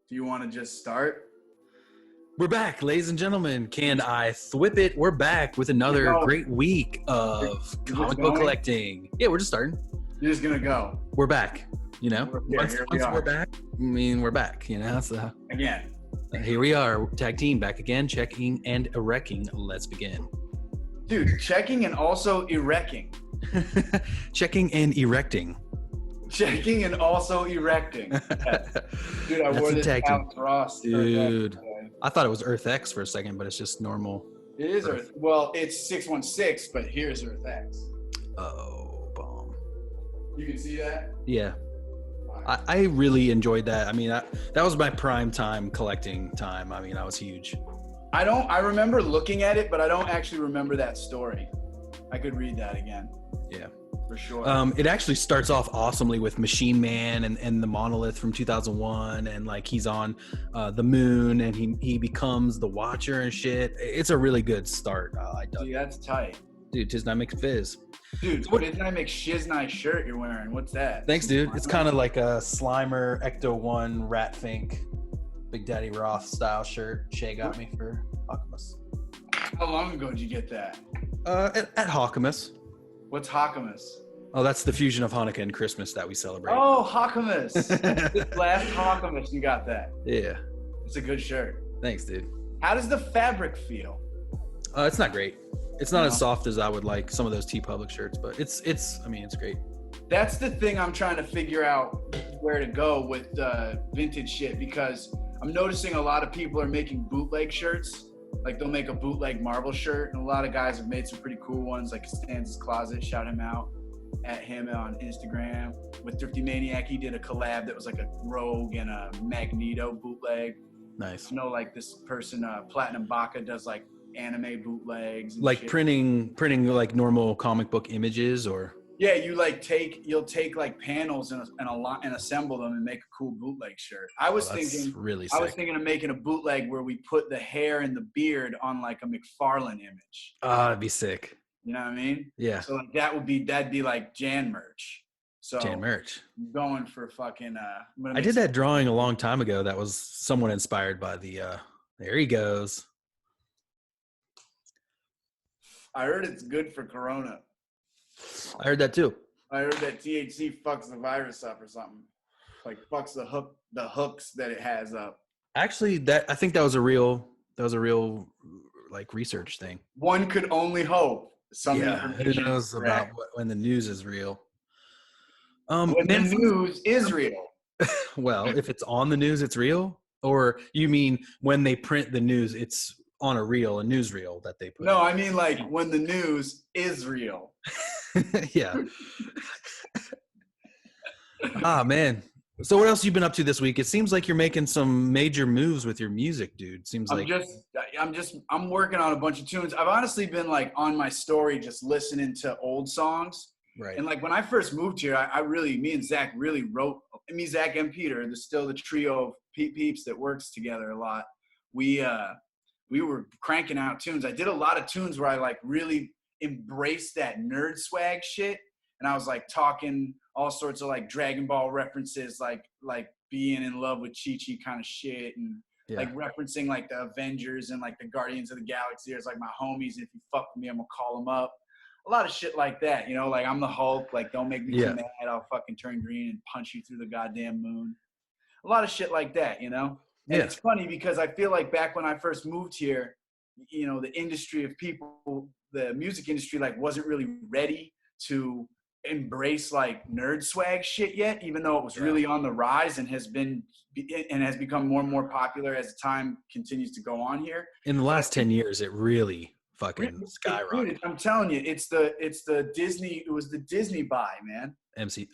Do you want to just start? We're back, ladies and gentlemen. Can I thwip it? We're back with another great week of comic book collecting. Yeah, we're just starting. You're just gonna go. We're back. You know, once we're back, I mean, we're back. You know, so again. Here we are, tag team back again, checking and erecting. Let's begin. Dude, checking and also erecting. Checking and erecting. Checking and also erecting. Yeah. Dude, I wore this Alex Ross. Dude, I thought it was Earth X for a second, but it's just normal. It is Earth. Well, it's 616, but here's Earth X. Oh, bomb. You can see that? Yeah. I really enjoyed that. I mean, that was my prime time collecting time. I mean, I was huge. I remember looking at it, but I don't actually remember that story. I could read that again. Yeah. For sure. It actually starts off awesomely with Machine Man and the Monolith from 2001, and like he's on the moon and he becomes the Watcher and shit. It's a really good start. Dude, that's tight. Dude, Tis Not Make Fizz. Dude, what did I make Shiznai shirt you're wearing? What's that? Thanks, dude. It's kind of like a Slimer Ecto-1 Rat Fink Big Daddy Roth style shirt Shay got me for Hawkimus. How long ago did you get that? At Hawkimus. What's Hawkimus? Oh, that's the fusion of Hanukkah and Christmas that we celebrate. Oh, Hawkimus. This last Hawkimus, you got that. Yeah. It's a good shirt. Thanks, dude. How does the fabric feel? It's not great. It's not as soft as I would like some of those T-Public shirts, but it's great. That's the thing I'm trying to figure out where to go with vintage shit, because I'm noticing a lot of people are making bootleg shirts. Like they'll make a bootleg Marvel shirt, and a lot of guys have made some pretty cool ones, like Stan's Closet, shout him out at him on Instagram. With Thrifty Maniac, he did a collab that was like a Rogue and a Magneto bootleg. Nice. You know, like this person, Platinum Baka, does like anime bootlegs. And like shit. printing like normal comic book images, or? Yeah, you'll take like panels and assemble them and make a cool bootleg shirt. I was thinking of making a bootleg where we put the hair and the beard on like a McFarlane image. That'd be sick. You know what I mean? Yeah. So like that'd be like Jan merch. So Jan merch. I'm going for fucking. I did that drawing a long time ago. That was somewhat inspired by the. There he goes. I heard it's good for Corona. I heard that too. I heard that THC fucks the virus up or something. Like fucks the hooks that it has up. Actually, I think that was a real like research thing. One could only hope. Who knows about when the news is real? When the news is real. Well, if it's on the news, it's real. Or you mean when they print the news, it's on a newsreel that they put. No, I mean like when the news is real. Yeah. Man. So what else you been up to this week? It seems like you're making some major moves with your music, dude. I'm working on a bunch of tunes. I've honestly been like on my story just listening to old songs. Right. And like when I first moved here, me and Zach really wrote. Zach and Peter, there's still the trio of peeps that works together a lot. We were cranking out tunes. I did a lot of tunes where I like really embraced that nerd swag shit, and I was like talking all sorts of like Dragon Ball references, like being in love with Chi-Chi kind of shit, and like referencing like the Avengers and like the Guardians of the Galaxy as like my homies. If you fuck with me, I'm gonna call them up. A lot of shit like that, you know, like I'm the Hulk, like don't make me too mad, I'll fucking turn green and punch you through the goddamn moon. A lot of shit like that, you know. And it's funny because I feel like back when I first moved here, you know, the industry of people, the music industry, like wasn't really ready to embrace like nerd swag shit yet, even though it was really on the rise and has become more and more popular as time continues to go on here. In the last 10 years, it really fucking skyrocketed. Dude, I'm telling you, it was the Disney buy, man.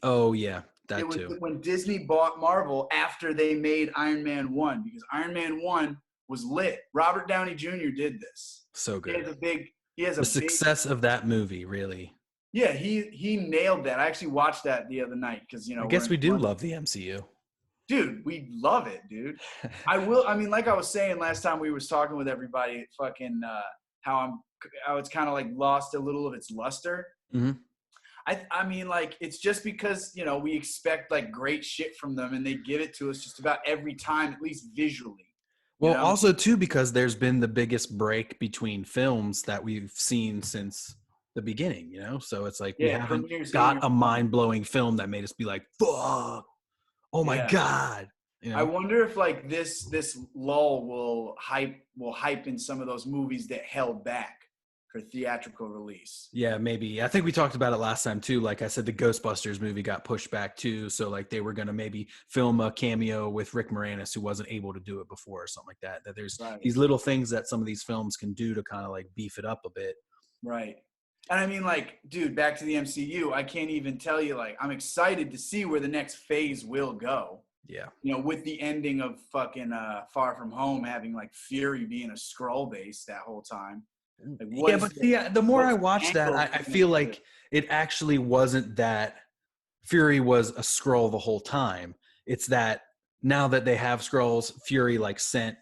Oh yeah. That too. When Disney bought Marvel after they made Iron Man 1, because Iron Man 1 was lit. Robert Downey Jr. did this. So good. He has a success of that movie, really. Yeah, he nailed that. I actually watched that the other night because, you know. I guess we do love the MCU. Dude, we love it, dude. I mean, like I was saying last time we was talking with everybody, fucking how it's kind of like lost a little of its luster. Mm-hmm. I mean, like, it's just because, you know, we expect like great shit from them and they give it to us just about every time, at least visually. You Well, know? also too, because there's been the biggest break between films that we've seen since the beginning, you know? So it's like we Yeah, haven't premieres in got your a phone. mind-blowing film that made us be like, fuck, oh my Yeah. God. You I know? wonder if like this lull will hype in some of those movies that held back for theatrical release. Yeah, maybe. I think we talked about it last time too. Like I said, the Ghostbusters movie got pushed back too. So like they were gonna maybe film a cameo with Rick Moranis, who wasn't able to do it before, or something like that. That there's Right. these little things that some of these films can do to kind of like beef it up a bit. Right. And I mean, like, dude, back to the MCU, I can't even tell you, like, I'm excited to see where the next phase will go. Yeah. You know, with the ending of fucking Far From Home having like Fury being a Skrull base that whole time. Like, Yeah, but the more I watch that, I feel angle like it actually wasn't that Fury was a Skrull the whole time. It's that now that they have Skrulls, Fury like sent,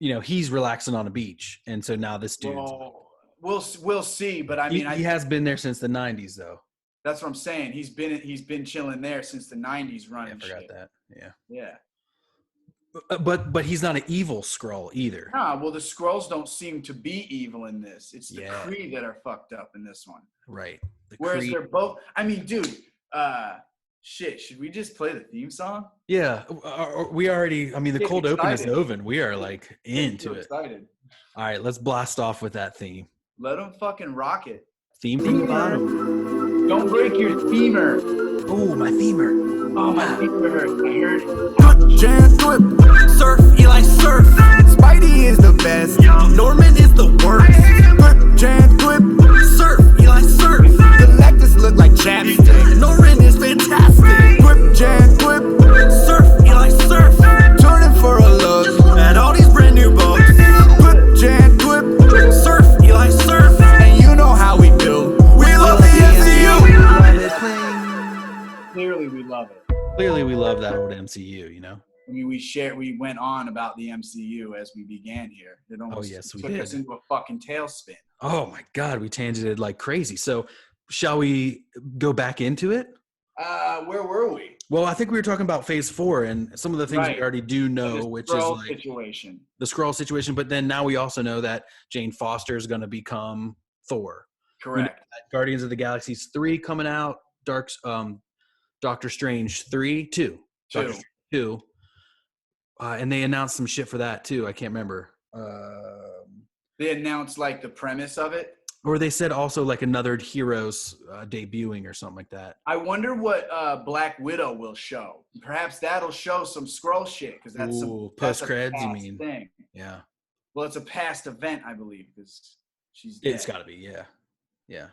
you know, he's relaxing on a beach, and so now this dude's. Well, we'll see, but I mean, He has been there since the '90s, though. that's what I'm saying. He's been chilling there since the '90s running. I forgot shit. that. Yeah. Yeah. But he's not an evil Skrull either. Nah, well, the Skrulls don't seem to be evil in this. It's the Yeah. Kree that are fucked up in this one. Right. Whereas they're both. I mean, dude. Shit. Should we just play the theme song? Yeah. We already. I mean, the cold open is over, and we are like into it. Excited. All right, let's blast off with that theme. Let them fucking rock it. Theme bottom. Don't break your femur. Oh, my femur. Oh, my femur. I heard it. I Thwipp, surf, Eli surf. Spidy is the best, Norman is the worst. I Thwipp, surf, Eli surf. Galactus look like chapstick, Norman is fantastic. I Thwipp, surf, Eli surf. Turning for a look at all these brand new boats. I Thwipp, surf, Eli surf. And you know how we do. We love the MCU. Clearly, we love it. Clearly, we love that old MCU, you know? I mean, we went on about the MCU as we began here. It almost took us into a fucking tailspin. Oh my God, we tangented like crazy. So shall we go back into it? Where were we? Well, I think we were talking about phase 4 and some of the things we already do know, which is like the Skrull situation. But then now we also know that Jane Foster is going to become Thor. Correct. Guardians of the Galaxy 3 coming out. Doctor Strange 2. And they announced some shit for that too. I can't remember. They announced like the premise of it. Or they said also like another hero's debuting or something like that. I wonder what Black Widow will show. Perhaps that'll show some Skrull shit because that's some post-creds. You mean? Thing. Yeah. Well, it's a past event, I believe, because she's dead. It's got to be, yeah, yeah.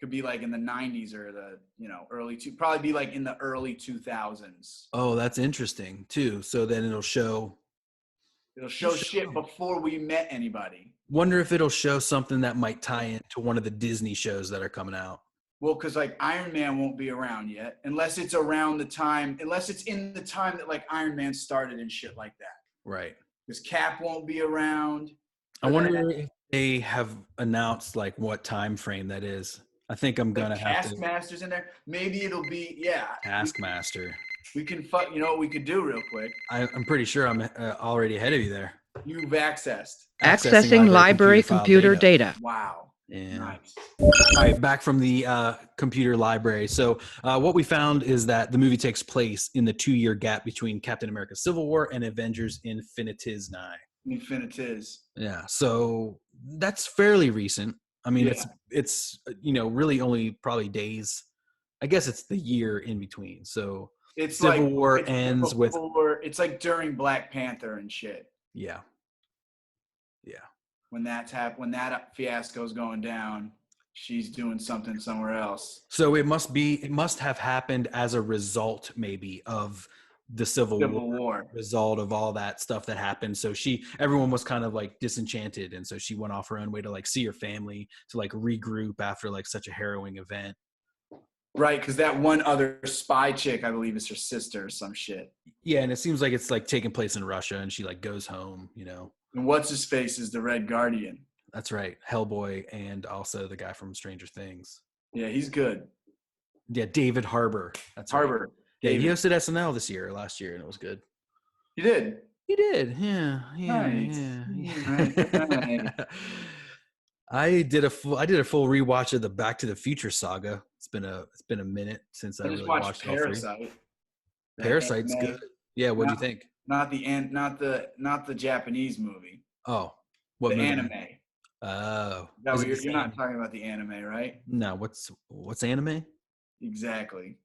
Could be like in the 90s or the probably be like in the early 2000s. Oh, that's interesting too. So then it'll show shit before we met anybody. Wonder if it'll show something that might tie into one of the Disney shows that are coming out. Well, because like Iron Man won't be around yet, unless it's in the time that like Iron Man started and shit like that. Right. Because Cap won't be around. I wonder if they have announced like what time frame that is. I think I'm gonna have to. Taskmaster's in there. Maybe it'll be Taskmaster. We can you know what we could do real quick. I'm pretty sure I'm already ahead of you there. You've accessed. Accessing library computer data. Wow. Yeah. Nice. All right, back from the computer library. So what we found is that the movie takes place in the 2-year gap between Captain America: Civil War and Avengers: Infinities. Yeah. So that's fairly recent. I mean, it's really only probably days. I guess it's the year in between. So it's Civil War ends with. It's like during Black Panther and shit. Yeah. Yeah. When that fiasco's going down, she's doing something somewhere else. So it must have happened as a result, maybe, of the Civil War, result of all that stuff that happened. So everyone was kind of like disenchanted, and so she went off her own way to like see her family, to like regroup after like such a harrowing event. Right, because that one other spy chick, I believe, is her sister or some shit. Yeah, and it seems like it's like taking place in Russia, and she like goes home, And what's his face is the Red Guardian. That's right, Hellboy, and also the guy from Stranger Things. Yeah, he's good. Yeah, David Harbour. That's Harbor. Right. Yeah, he David. hosted SNL last year, and it was good. You did. He did. Yeah. Nice. Nice. I did a full rewatch of the Back to the Future saga. It's been a minute since I I just really watched watched all three. Parasite. Parasite's good. Yeah, what'd you think? Not the Japanese movie. Oh, what the movie? Anime. Oh, No, you're not talking about the anime, right? No, what's anime? Exactly.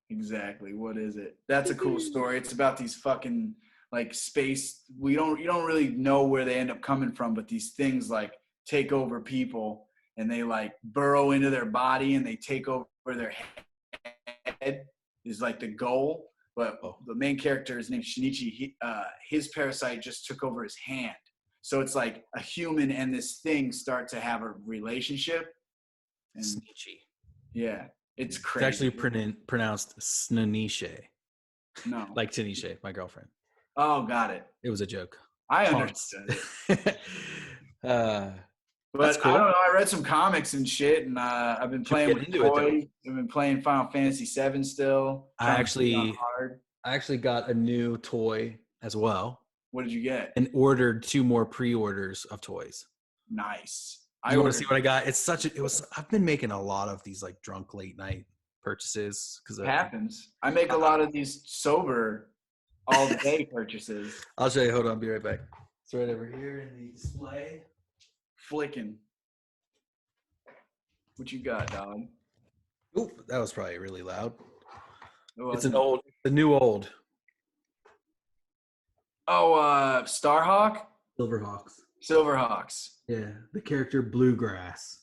What is it? That's a cool story. It's about these fucking like space. You don't really know where they end up coming from, but these things like take over people and they like burrow into their body and they take over their head is like the goal. But the main character is named Shinichi. His parasite just took over his hand. So it's like a human and this thing start to have a relationship. And Sneechy. Yeah, it's crazy. It's actually pronounced Snanishe. No. Like Tanisha, my girlfriend. Oh, got it. It was a joke. I understood it. But cool. I don't know. I read some comics and shit, and I've been playing with toys. I've been playing Final Fantasy VII still. I actually got a new toy as well. What did you get? And ordered 2 more pre-orders of toys. Nice. You want to see what I got? I've been making a lot of these like drunk late night purchases because it happens. I make a lot of these sober all day purchases. I'll show you. Hold on, I'll be right back. It's right over here in the display. Flicking. What you got, dog? Oh, that was probably really loud. It's a new old. Oh, Starhawk? Silverhawks. Yeah, the character Bluegrass.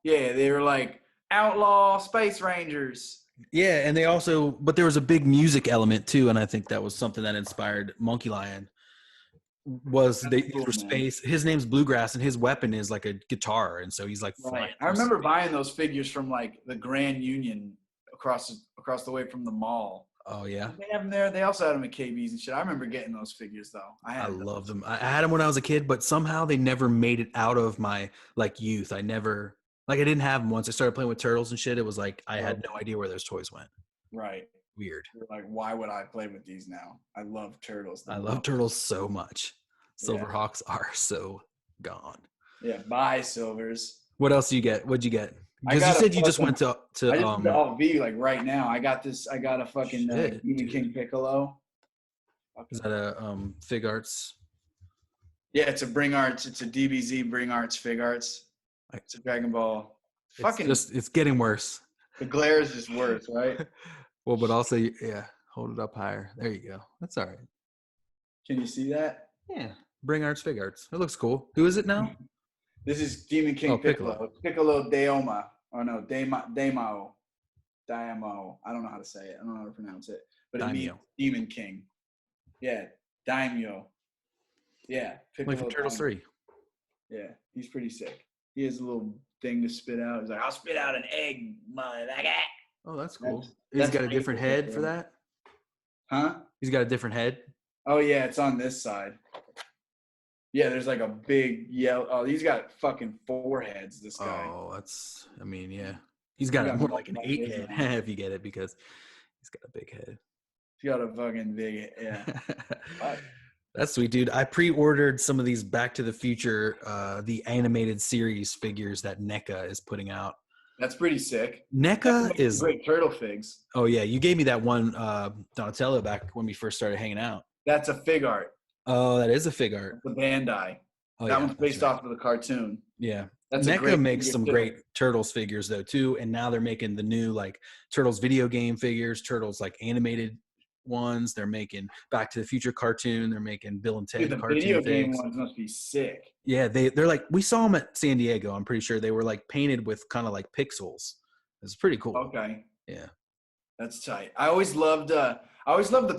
Yeah, they were like outlaw space rangers. Yeah, and but there was a big music element too, and I think that was something that inspired Monkey Lion. Space. His name's Bluegrass, and his weapon is like a guitar, and so he's like flying. I remember buying those figures from like the Grand Union across the way from the mall. Oh yeah, they have them there. They also had them at KB's and shit. I remember getting those figures though. I love them. I had them when I was a kid, but somehow they never made it out of my like youth. I didn't have them once I started playing with turtles and shit. It was like I had no idea where those toys went. Right. Weird. You're like, why would I play with these now? I love turtles. I love turtles so much. Silverhawks are so gone. Yeah, bye Silvers. What else do you get? What'd you get? Because you said you just went to I just went to Alt V like right now. I got a fucking Demon King Piccolo. Is that a Fig Arts? Yeah, it's a Bring Arts. It's a DBZ Bring Arts Fig Arts. It's a Dragon Ball. It's getting worse. The glare is just worse, right? Well, but also, yeah, hold it up higher. There you go. That's all right. Can you see that? Yeah. Bring Arts Fig Arts. It looks cool. Who is it now? This is Demon King Piccolo. Piccolo Daoma. Oh no, Daimao. I don't know how to say it. I don't know how to pronounce it. But it means Demon King. Yeah, Daimyo. Yeah. Piccolo from Turtles 3. Yeah, he's pretty sick. He has a little thing to spit out. He's like, I'll spit out an egg, motherfucker. Oh, that's cool. He's got a different head for that? Huh? He's got a different head? Oh, yeah, it's on this side. Yeah, there's like a big yellow. Oh, he's got fucking 4 heads, this guy. Oh, yeah. He's got more like an 8 head, if you get it, because he's got a big head. He's got a fucking big head, yeah. That's sweet, dude. I pre-ordered some of these Back to the Future, the animated series figures that NECA is putting out. That's pretty sick. NECA is great turtle figs. Oh yeah, you gave me that one Donatello back when we first started hanging out. That's a fig art. Oh, that is a fig art. The Bandai. Oh, that one's based off of the cartoon. Yeah. NECA makes some great Turtles figures though too, and now they're making the new like Turtles video game figures, Turtles like animated ones. They're making Back to the Future cartoon. They're making Bill and Ted cartoon video things. Game ones must be sick. Yeah, they're like, we saw them at San Diego. I'm pretty sure they were like painted with kind of like pixels. It's pretty cool. Okay. Yeah, that's tight. I always loved the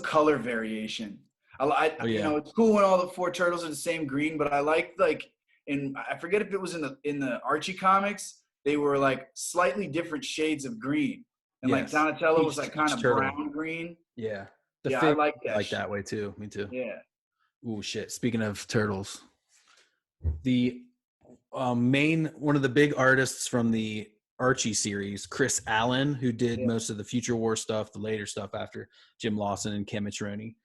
color variation. You know, it's cool when all the 4 turtles are the same green, but I liked I forget if it was in the Archie comics, they were like slightly different shades of green. And like Donatello was like kind of brown green. Yeah. I like that. Like that way too. Me too. Yeah. Ooh, shit. Speaking of turtles, the one of the big artists from the Archie series, Chris Allen, who did most of the Future War stuff, the later stuff after Jim Lawson and Ken Mitroni,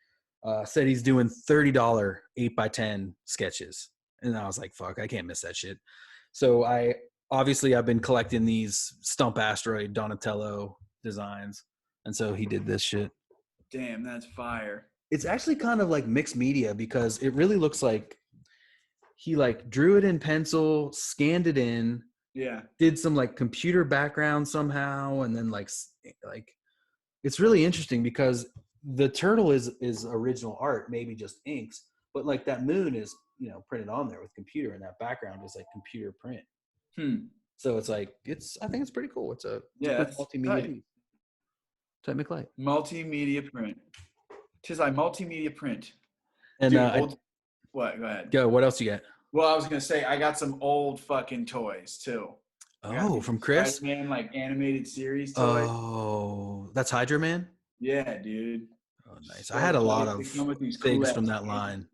said he's doing $30 8x10 sketches. And I was like, fuck, I can't miss that shit. So I've been collecting these Stump Asteroid Donatello designs. And so he did this shit. Damn, that's fire. It's actually kind of like mixed media because it really looks like he like drew it in pencil, scanned it in, did some like computer background somehow, and then like it's really interesting because the turtle is original art, maybe just inks, but like that moon is, you know, printed on there with computer, and that background is like computer print. So it's like I think it's pretty cool. It's a multimedia piece. Type light. Multimedia print. 'Tis I multimedia print. And dude, what? Go ahead. Go. What else you got? Well, I was gonna say I got some old fucking toys too. Oh, from Chris? Spider-Man, like animated series toys. Oh, that's Hydra Man? Yeah, dude. Oh, nice. I had a lot of things from that line.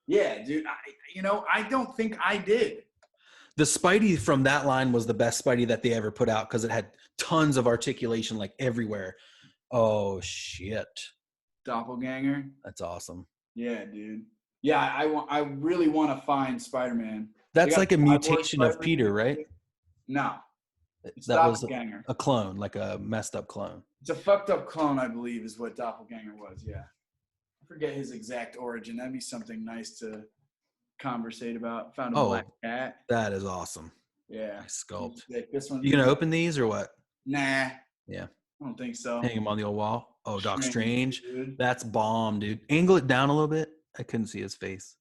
Yeah, dude. I don't think I did. The Spidey from that line was the best Spidey that they ever put out because it had tons of articulation like everywhere. Oh, shit. Doppelganger. That's awesome. Yeah, dude. Yeah, I really want to find Spider-Man. That's like a mutation of Peter, right? No. It's that was Doppelganger. A clone, like a messed up clone. It's a fucked up clone, I believe, is what Doppelganger was, yeah. I forget his exact origin. That'd be something nice to conversate about. Found a black cat. That is awesome. Yeah. Nice sculpt. Like this one. You gonna open these or what? Nah. Yeah. I don't think so. Hang them on the old wall. Oh, Doc Strange. Dude. That's bomb, dude. Angle it down a little bit. I couldn't see his face.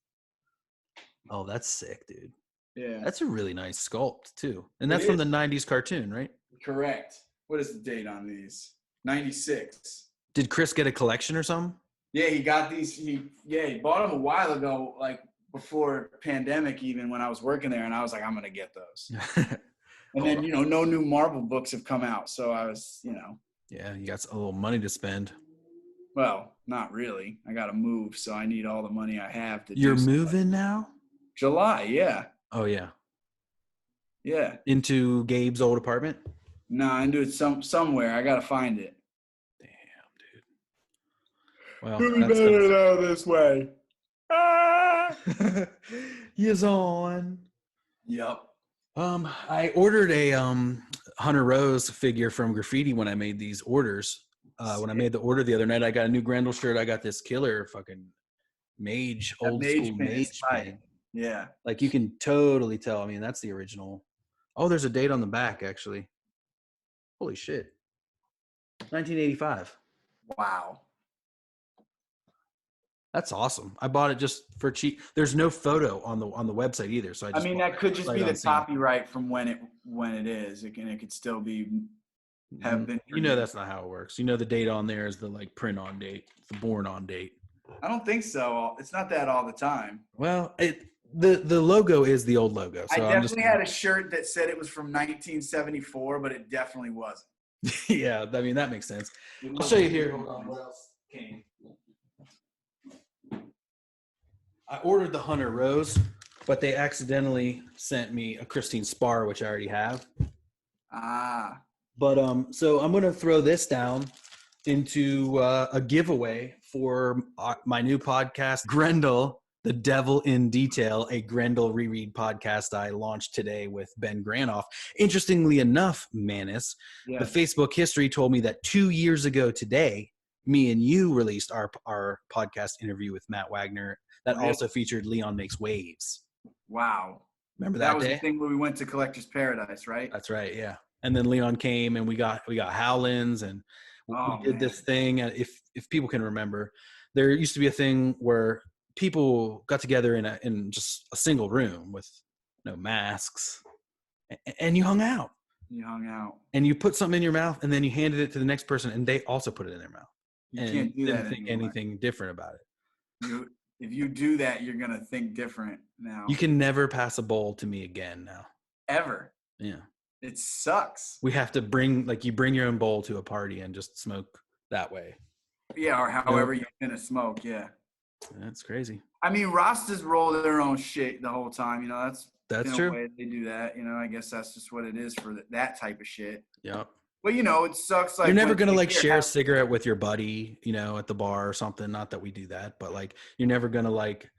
Oh, that's sick, dude. Yeah. That's a really nice sculpt, too. And that's from the 90s cartoon, right? Correct. What is the date on these? 96. Did Chris get a collection or something? Yeah, he got these. He bought them a while ago, like before pandemic even, when I was working there, and I was like, I'm going to get those. And then, no new Marvel books have come out, so I was, Yeah, you got a little money to spend. Well, not really. I got to move, so I need all the money I have to. You're moving now? July, yeah. Oh, yeah. Yeah. Into Gabe's old apartment? No, into it somewhere. I got to find it. Damn, dude. Well, that's better this way. He's on. Yep. I ordered a Hunter Rose figure from Graffiti when I made these orders. When I made the order the other night, I got a new Grendel shirt. I got this killer fucking mage, old school mage pin. Yeah. Like you can totally tell. I mean, that's the original. Oh, there's a date on the back, actually. Holy shit. 1985. Wow. That's awesome. I bought it just for cheap. There's no photo on the website either, so I mean that could just be the copyright from when it is. It could still be have been. That's not how it works. The date on there is the like print on date, the born on date. I don't think so. It's not that all the time. Well, the logo is the old logo. So I definitely had a shirt that said it was from 1974, but it definitely wasn't. Yeah, I mean that makes sense. I'll show you here. Hold on. What else came? I ordered the Hunter Rose, but they accidentally sent me a Christine Spar, which I already have. Ah. But so I'm going to throw this down into a giveaway for my new podcast, Grendel, The Devil in Detail, a Grendel reread podcast I launched today with Ben Granoff. Interestingly enough, Manus, the Facebook history told me that 2 years ago today, me and you released our podcast interview with Matt Wagner that also featured Leon Makes Waves. Wow. Remember that was day? The thing where we went to Collector's Paradise, right? That's right, yeah. And then Leon came and we got Howlands and we did this thing. If people can remember, there used to be a thing where people got together in just a single room with no masks and you hung out. And you put something in your mouth and then you handed it to the next person and they also put it in their mouth. You can't do that didn't think anything different about it. If you do that, you're going to think different now. You can never pass a bowl to me again now. Ever. Yeah. It sucks. We have to bring your own bowl to a party and just smoke that way. Yeah, or however you're going to smoke, yeah. That's crazy. I mean, Rastas roll their own shit the whole time. You know, that's true. way they do that. You know, I guess that's just what it is for that type of shit. Yep. Well, you know, it sucks. Like you're never gonna like share a cigarette with your buddy, you know, at the bar or something. Not that we do that, but like you're never gonna like,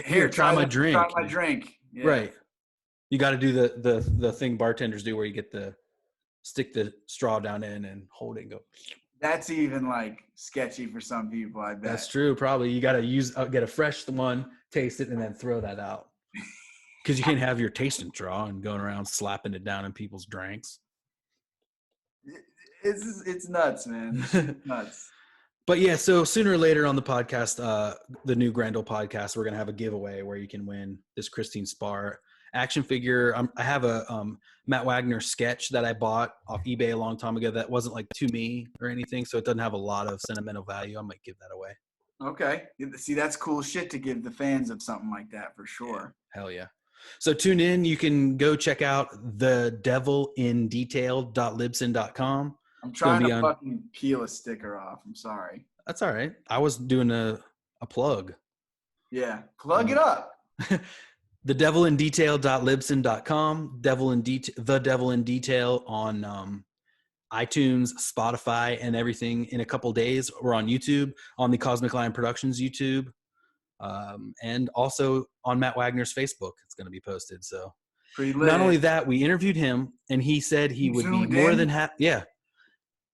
here, try my drink. Try my drink. Yeah. Right. You got to do the thing bartenders do where you get stick the straw down in and hold it and go. That's even like sketchy for some people, I bet. That's true. Probably you got to get a fresh one, taste it, and then throw that out. Because you can't have your tasting straw and going around slapping it down in people's drinks. It's nuts, man. It's nuts. But yeah, so sooner or later on the podcast, the new Grendel podcast, we're going to have a giveaway where you can win this Christine Spar action figure. I have a Matt Wagner sketch that I bought off eBay a long time ago that wasn't like to me or anything, so it doesn't have a lot of sentimental value. I might give that away. Okay. See, that's cool shit to give the fans of something like that for sure. Yeah. Hell yeah. So tune in. You can go check out thedevilindetail.libsyn.com. I'm trying to fucking peel a sticker off. I'm sorry. That's all right. I was doing a plug. Yeah. Plug it up. thedevilindetail.libsyn.com. The Devil in Detail on iTunes, Spotify, and everything in a couple days. We're on YouTube, on the Cosmic Lion Productions YouTube, and also on Matt Wagner's Facebook. It's going to be posted. So not only that, we interviewed him, and he said he would be more than happy. Yeah.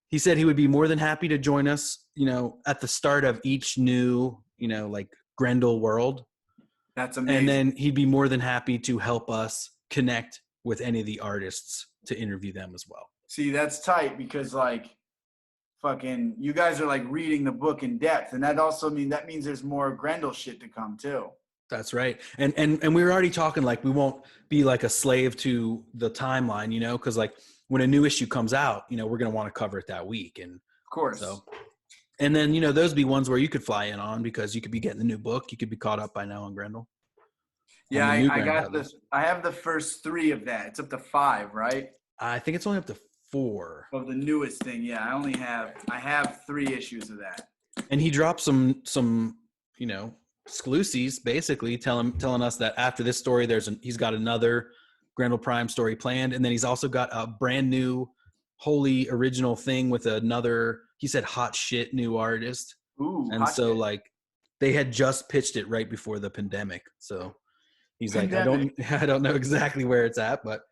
He said he would be more than happy to join us, you know, at the start of each new, you know, like Grendel world. That's amazing. And then he'd be more than happy to help us connect with any of the artists to interview them as well. See, that's tight because like fucking you guys are like reading the book in depth. And that also means there's more Grendel shit to come too. That's right. And we were already talking like we won't be like a slave to the timeline, you know, because like when a new issue comes out, you know, we're going to want to cover it that week. And of course. So, and then, you know, those be ones where you could fly in on because you could be getting the new book. You could be caught up by now on Grendel. Yeah, I have the first 3 of that. It's up to 5, right? I think it's only up to 4. Of the newest thing, yeah. I have 3 issues of that. And he dropped some, you know, exclusives basically telling us that after this story, he's got another Grendel Prime story planned. And then he's also got a brand new, wholly original thing with another, he said hot shit new artist. Ooh, and so shit. Like they had just pitched it right before the pandemic. So he's like, I don't know exactly where it's at, but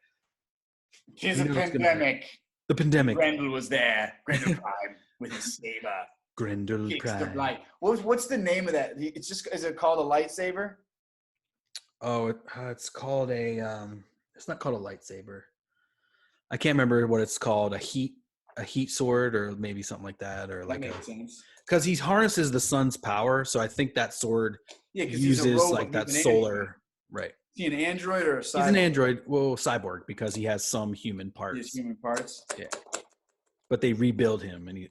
it's a pandemic. The pandemic. Grendel was there. Grendel Prime with his saber. Grendel Prime. What's the name of that? Is it called a lightsaber? Oh, it's called it's not called a lightsaber. I can't remember what it's called. A heat sword or maybe something like that, or like makes sense. Because he harnesses the sun's power, so I think that sword uses like that solar. Right. Is he an android or a cyborg? He's an android, cyborg, because he has some human parts. He has human parts? Yeah. But they rebuild him, and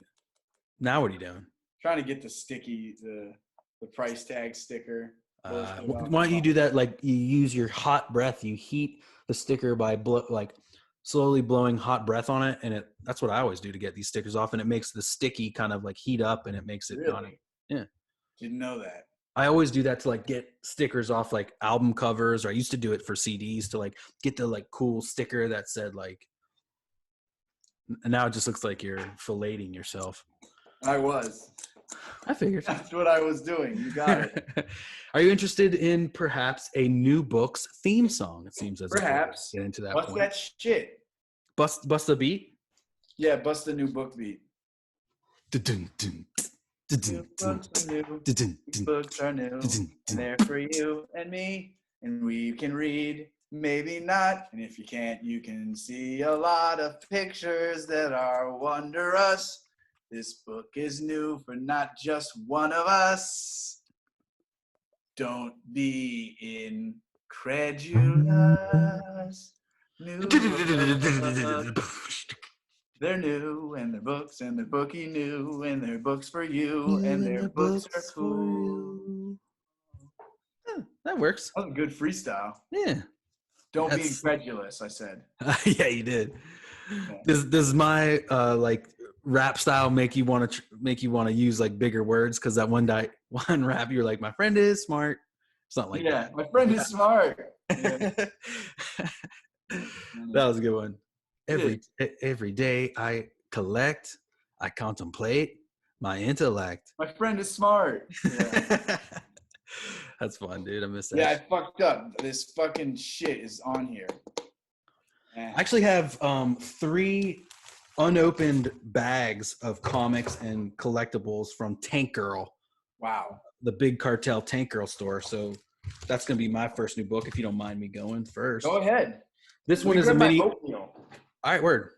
now what are you doing? Trying to get the price tag sticker. Why don't you do that? Like you use your hot breath, you heat the sticker by slowly blowing hot breath on it, and that's what I always do to get these stickers off, and it makes the sticky kind of like heat up, and it makes it really? Yeah. Didn't know that. I always do that to like get stickers off like album covers, or I used to do it for CDs to like get the like cool sticker that said like, and now it just looks like you're filleting yourself. I figured. That's what I was doing. You got it. Are you interested in perhaps a new book's theme song? It seems as perhaps. Get into that. What's point. That shit? Bust the beat. Yeah, bust the new book beat. Books are new. They're for you and me, and we can read. Maybe not, and if you can't, you can see a lot of pictures that are wondrous. This book is new for not just one of us. Don't be incredulous. They're new, and they're books, and they're booky new, and they're books for you, and their books are cool. Yeah, that works. That was a good freestyle. Yeah. Don't be incredulous, I said. Yeah, you did. Yeah. Does my rap style make you want to use like bigger words? Because that one rap, you're like, my friend is smart. Something like that. My friend is smart. Yeah. That was a good one. Every day I collect, I contemplate my intellect. My friend is smart. Yeah. That's fun, dude. I miss that. Yeah, I fucked up. This fucking shit is on here. I actually have 3 unopened bags of comics and collectibles from Tank Girl. Wow. The big cartel Tank Girl store. So that's going to be my first new book, if you don't mind me going first. Go ahead. This one is a mini. All right, word.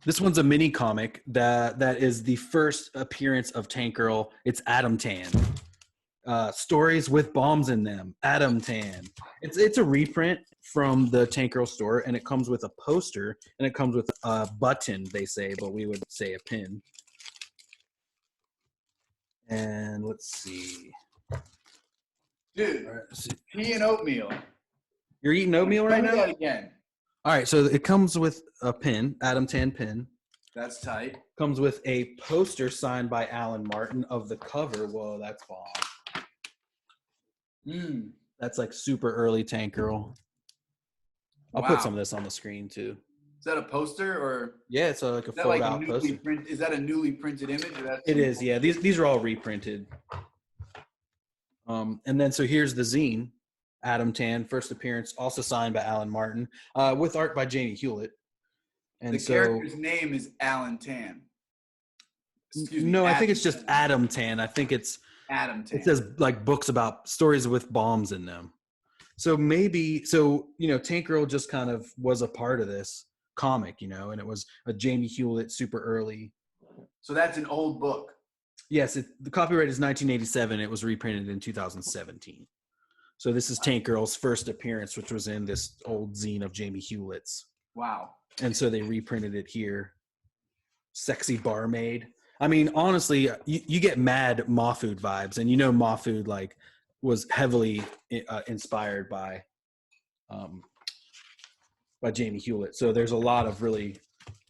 This one's a mini comic that is the first appearance of Tank Girl. It's Atom Tan. Stories with bombs in them. Atom Tan. It's a reprint from the Tank Girl store, and it comes with a poster, and it comes with a button, they say, but we would say a pin. And let's see. Dude, All right, pea and oatmeal. You're eating oatmeal right now? That again. All right, so it comes with a pin, Atom Tan pin. That's tight. Comes with a poster signed by Alan Martin of the cover. Whoa, that's bomb. That's like super early Tank Girl. I'll put some of this on the screen too. Is that a poster or? Yeah, it's like a fold out poster. Is that a newly printed image? Or it is, yeah. These are all reprinted. And then so here's the zine, Atom Tan, first appearance, also signed by Alan Martin, with art by Jamie Hewlett. And the character's name is Alan Tan. Excuse me. No, I think it's just Atom Tan. I think it's Atom Tan. It says like books about stories with bombs in them. So maybe, Tank Girl just kind of was a part of this comic, and it was a Jamie Hewlett super early. So that's an old book. Yes, the copyright is 1987. It was reprinted in 2017. So this is Tank Girl's first appearance, which was in this old zine of Jamie Hewlett's. Wow. And so they reprinted it here. Sexy barmaid. I mean, honestly, you get mad Mahfood vibes, and Mahfood like was heavily inspired by Jamie Hewlett. So there's a lot of really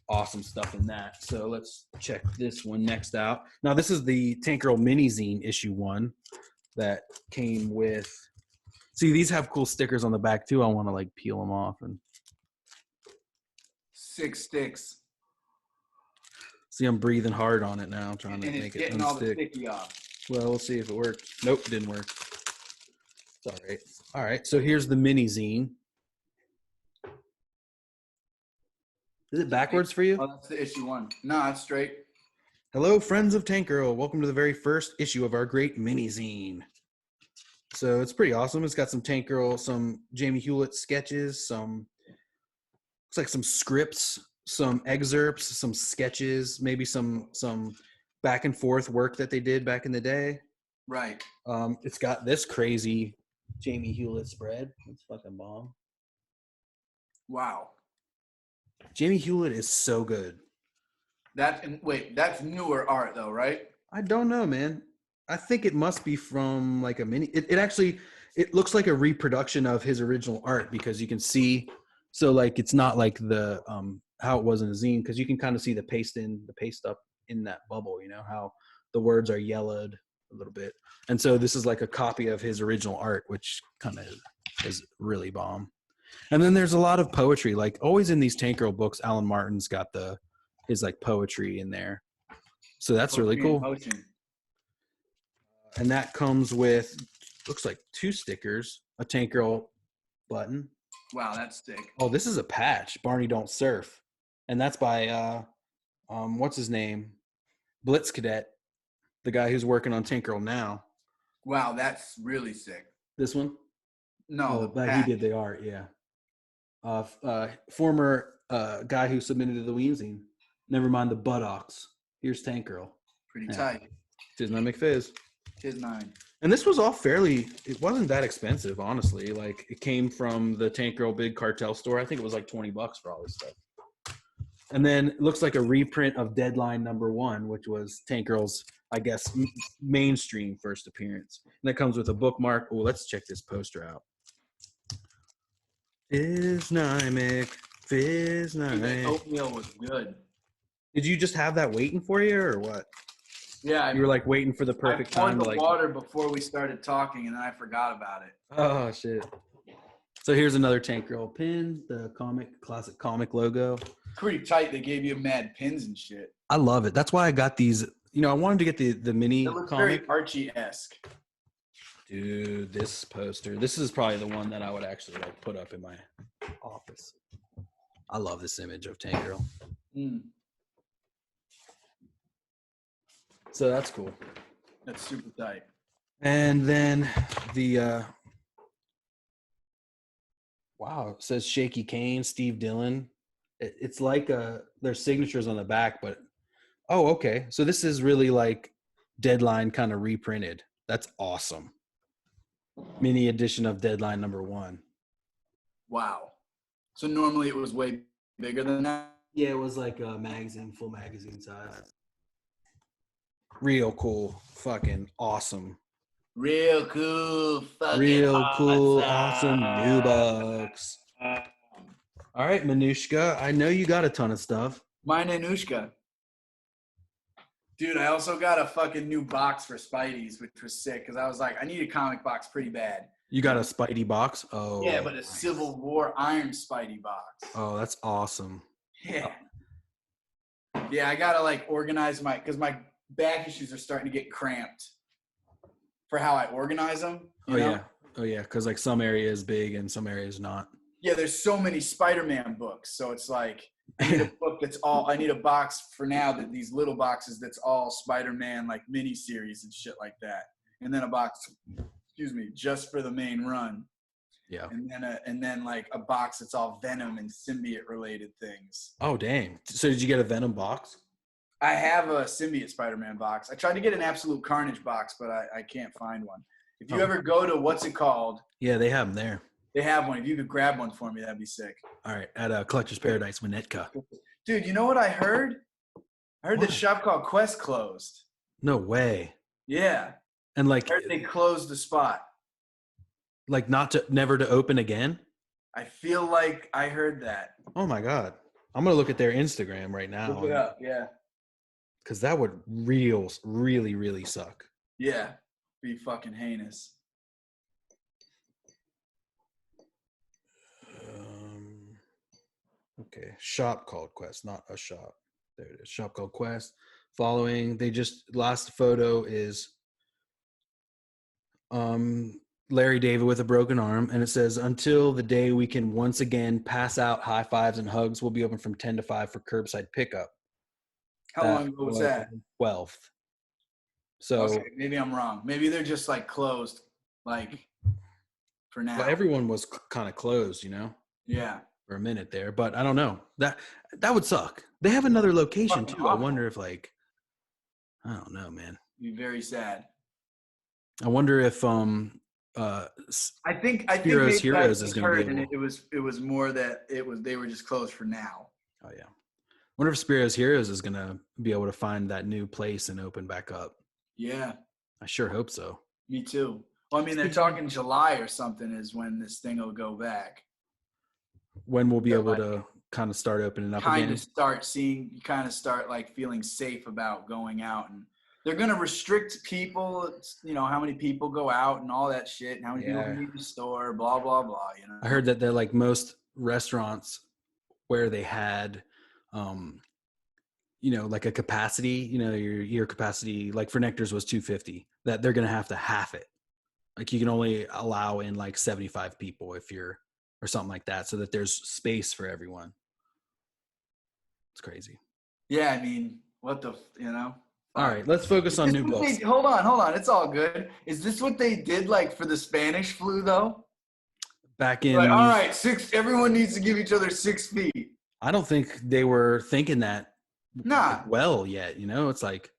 awesome stuff in that. So let's check this one next out. Now this is the Tank Girl mini zine issue 1 that came with. See, these have cool stickers on the back too. I want to like peel them off and 6 sticks. See, I'm breathing hard on it now, trying to make it unstick. All the sticky off. Well, we'll see if it worked. Nope, didn't work. It's all right. All right, so here's the mini zine. Is it backwards for you? Oh, that's the issue 1. No, it's straight. Hello, friends of Tank Girl. Welcome to the very first issue of our great mini zine. So it's pretty awesome. It's got some Tank Girl, some Jamie Hewlett sketches, looks like some scripts, some excerpts, some sketches, maybe some back and forth work that they did back in the day. Right. It's got this crazy Jamie Hewlett spread. It's fucking bomb. Wow. Jamie Hewlett is so good. That's newer art though, right? I don't know, man. I think it must be from like a mini. It looks like a reproduction of his original art because you can see. So like it's not like the how it was in the zine, because you can kind of see the paste up in that bubble, how the words are yellowed a little bit. And so this is like a copy of his original art, which kind of is really bomb. And then there's a lot of poetry, like always in these Tank Girl books, Alan Martin's got his like poetry in there. So that's really cool. And that comes with, looks like 2 stickers, a Tank Girl button. Wow, that's sick. Oh, this is a patch, Barney Don't Surf. And that's by, what's his name? Blitz Cadet, the guy who's working on Tank Girl now. Wow, that's really sick. This one? No. Oh, he did the art, yeah. Former guy who submitted to the Weenzine. Never mind the buttocks. Here's Tank Girl. Pretty tight. Tis my McFizz. Tis mine. And this was all it wasn't that expensive, honestly. Like, it came from the Tank Girl big cartel store. I think it was like $20 for all this stuff. And then it looks like a reprint of Deadline #1, which was Tank Girl's, I guess, mainstream first appearance. And that comes with a bookmark. Oh, let's check this poster out. Fizz Nymek. Oatmeal was good. Did you just have that waiting for you or what? Yeah. You were like waiting for the perfect time to the water before we started talking, and then I forgot about it. Oh, shit. So here's another Tank Girl pin, the classic comic logo. Pretty tight. They gave you mad pins and shit. I love it. That's why I got these. You know, I wanted to get the mini It looks comic. very Archie-esque. Dude, this poster. This is probably the one that I would actually like put up in my office. I love this image of Tank Girl. So that's cool. That's super tight. And then the wow, it says Shaky Kane, Steve Dillon. It's like their signatures on the back, but oh, okay. So this is really like Deadline kind of reprinted. That's awesome. Mini edition of Deadline #1. Wow. So normally it was way bigger than that? Yeah, it was like a magazine, full magazine size. Real cool. Fucking awesome. Real cool. Fucking Real cool, awesome new books. All right, Manushka. I know you got a ton of stuff. My Nanushka. Dude, I also got a fucking new box for Spideys, which was sick, because I was like, I need a comic box pretty bad. You got a Spidey box? Oh. Yeah, but a Civil War Iron Spidey box. Oh, that's awesome. Yeah. Yeah, I gotta like organize because my back issues are starting to get cramped for how I organize them. You know? Oh yeah, because like some area is big and some areas not. Yeah, there's so many Spider-Man books, so it's like I need a book I need a box for now that these little boxes that's all Spider-Man like mini series and shit like that, and then a box, just for the main run. Yeah. And then like a box that's all Venom and symbiote related things. Oh dang! So did you get a Venom box? I have a symbiote Spider-Man box. I tried to get an Absolute Carnage box, but I can't find one. If you ever go to what's it called? Yeah, they have them there. They have one. If you could grab one for me, that'd be sick. All right, at Collector's Paradise, Winnetka. Dude, you know what I heard? I heard this shop called Quest closed. No way. Yeah. And like I heard they closed the spot. Like never to open again? I feel like I heard that. Oh my God. I'm gonna look at their Instagram right now. Look it up, yeah. Because that would really, really suck. Yeah. Be fucking heinous. Okay, shop called Quest, not a shop. There it is, shop called Quest. Following, last photo is Larry David with a broken arm, and it says, until the day we can once again pass out high fives and hugs, we'll be open from 10 to 5 for curbside pickup. How long ago was that? 12th. So okay, maybe I'm wrong. Maybe they're just like closed, like for now. Well, everyone was kind of closed, you know? Yeah. For a minute there, but I don't know. That would suck. They have another location too. I wonder if I don't know, man. Be very sad. I wonder if I think Spiro's Heroes is going to be and it was more that they were just closed for now. Oh yeah. I wonder if Spiro's Heroes is going to be able to find that new place and open back up. Yeah. I sure hope so. Me too. Well, I mean, they're talking July or something is when this thing will go back. When we'll be able to kind of start opening up again. Kind of start like feeling safe about going out, and they're going to restrict people, how many people go out and all that shit, and how many people can be in the store, blah, blah, blah, I heard that they're like most restaurants where they had, like a capacity, your capacity, like for Nectar's was 250, that they're going to have to half it. Like you can only allow in like 75 people or something like that, so that there's space for everyone. It's crazy. Yeah, I mean, All right, let's focus on new books. Hold on. It's all good. Is this what they did like for the Spanish flu though? Back in. Like, all right, everyone needs to give each other 6 feet. I don't think they were thinking that well yet. It's like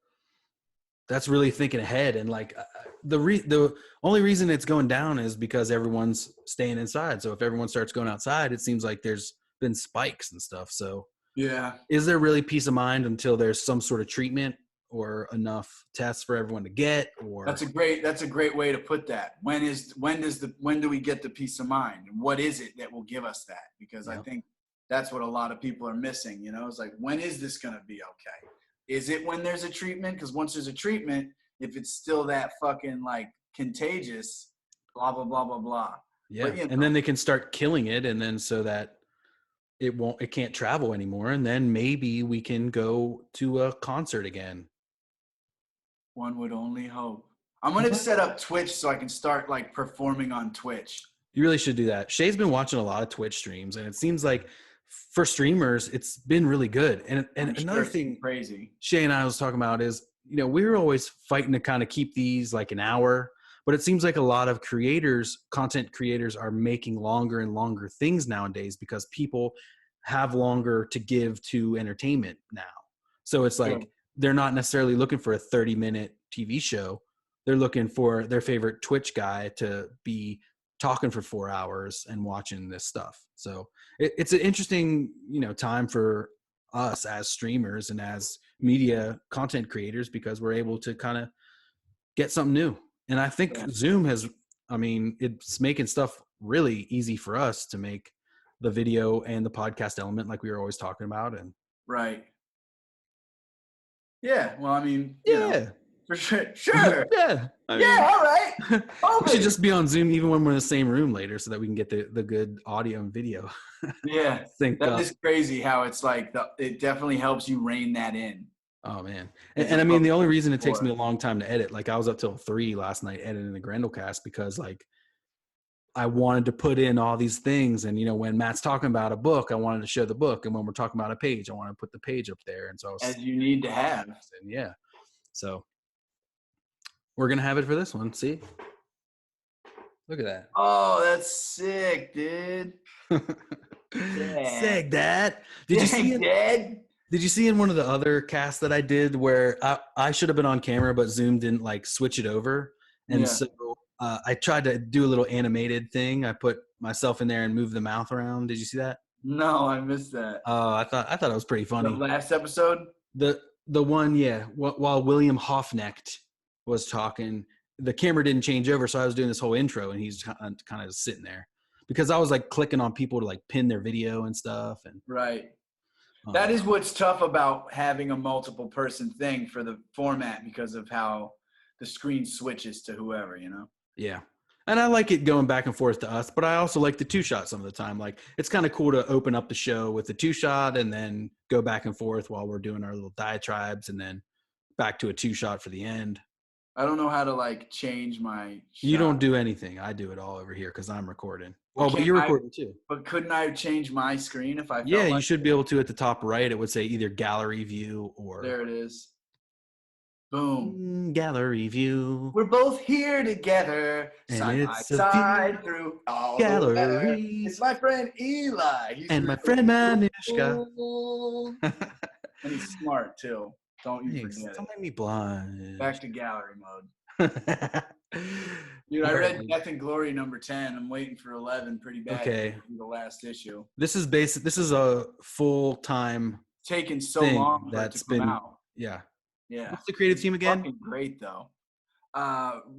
that's really thinking ahead, and like the only reason it's going down is because everyone's staying inside. So if everyone starts going outside, it seems like there's been spikes and stuff. So yeah, is there really peace of mind until there's some sort of treatment or enough tests for everyone to get? Or that's a great way to put that. When do we get the peace of mind? What is it that will give us that? Because I think that's what a lot of people are missing. It's like, when is this going to be okay? Is it when there's a treatment? Because once there's a treatment, if it's still that fucking like contagious, blah, blah, blah, blah, blah. Yeah. But, and then they can start killing it. And then so that it can't travel anymore. And then maybe we can go to a concert again. One would only hope. I'm going to set up Twitch so I can start like performing on Twitch. You really should do that. Shay's been watching a lot of Twitch streams, and it seems like for streamers, it's been really good. And another thing crazy Shay and I was talking about is, we were always fighting to kind of keep these like an hour, but it seems like a lot of content creators are making longer and longer things nowadays because people have longer to give to entertainment now. So it's like they're not necessarily looking for a 30-minute TV show. They're looking for their favorite Twitch guy to be talking for 4 hours and watching this stuff. So it's an interesting, time for us as streamers and as media content creators, because we're able to kind of get something new. And I think Zoom it's making stuff really easy for us to make the video and the podcast element like we were always talking about. And right. Yeah. Well, you know, for sure. Yeah. All right. We should just be on Zoom even when we're in the same room later so that we can get the good audio and video. Yeah. That is crazy how it's like it definitely helps you rein that in. Oh man. And the only reason it takes me a long time to edit, like I was up till 3 last night editing the Grendel cast because like I wanted to put in all these things. And, when Matt's talking about a book, I wanted to show the book. And when we're talking about a page, I want to put the page up there. And so I was, as you need to have. Yeah. So we're going to have it for this one. See? Look at that. Oh, that's sick, dude. Sick, Dad. Did you see in one of the other casts that I did where I should have been on camera, but Zoom didn't like switch it over. And so I tried to do a little animated thing. I put myself in there and moved the mouth around. Did you see that? No, I missed that. Oh, I thought it was pretty funny. The last episode? The one, yeah. While William Hoffnecht was talking, the camera didn't change over, so I was doing this whole intro, and he's kind of sitting there because I was like clicking on people to like pin their video and stuff. And right. That is what's tough about having a multiple person thing for the format because of how the screen switches to whoever, Yeah. And I like it going back and forth to us, but I also like the 2-shot some of the time. Like it's kind of cool to open up the show with the 2-shot and then go back and forth while we're doing our little diatribes and then back to a 2-shot for the end. I don't know how to like change my shot. You don't do anything. I do it all over here because I'm recording. Well, but you're recording too. But couldn't I change my screen if I felt you should be able to at the top right. It would say either gallery view or there it is. Boom. Gallery view. We're both here together, side by side through all gallery. It's my friend Eli. And my friend Manushka. And he's smart too. Don't you forget Don't make me blind. Back to gallery mode. Dude, I read Death and Glory number 10. I'm waiting for 11 pretty bad. Okay. The last issue. This is a full-time taken so long that's to come been out. Yeah. What's the It's creative team again? Fucking great though.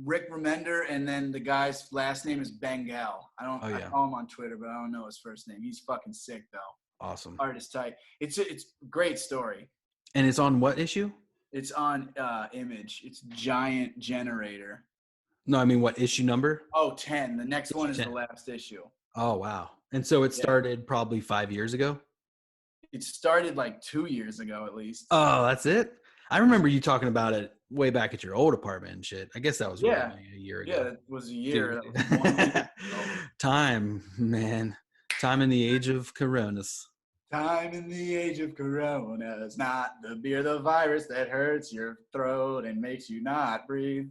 Rick Remender, and then the guy's last name is Bengal. I call him on Twitter, but I don't know his first name. He's fucking sick though. Awesome. Art is tight. It's a great story. And it's on what issue? It's on Image. It's Giant Generator. No, I mean what issue number? Oh, 10. The next one is 10. The last issue. Oh, wow. And so it started probably 5 years ago? It started like 2 years ago at least. Oh, that's it? I remember you talking about it way back at your old apartment and shit. I guess that was really a year ago. Yeah, it was a year. That was 1 year ago. Time, man. Time in the age of coronas. Time in the age of coronas, not the beer, the virus that hurts your throat and makes you not breathe.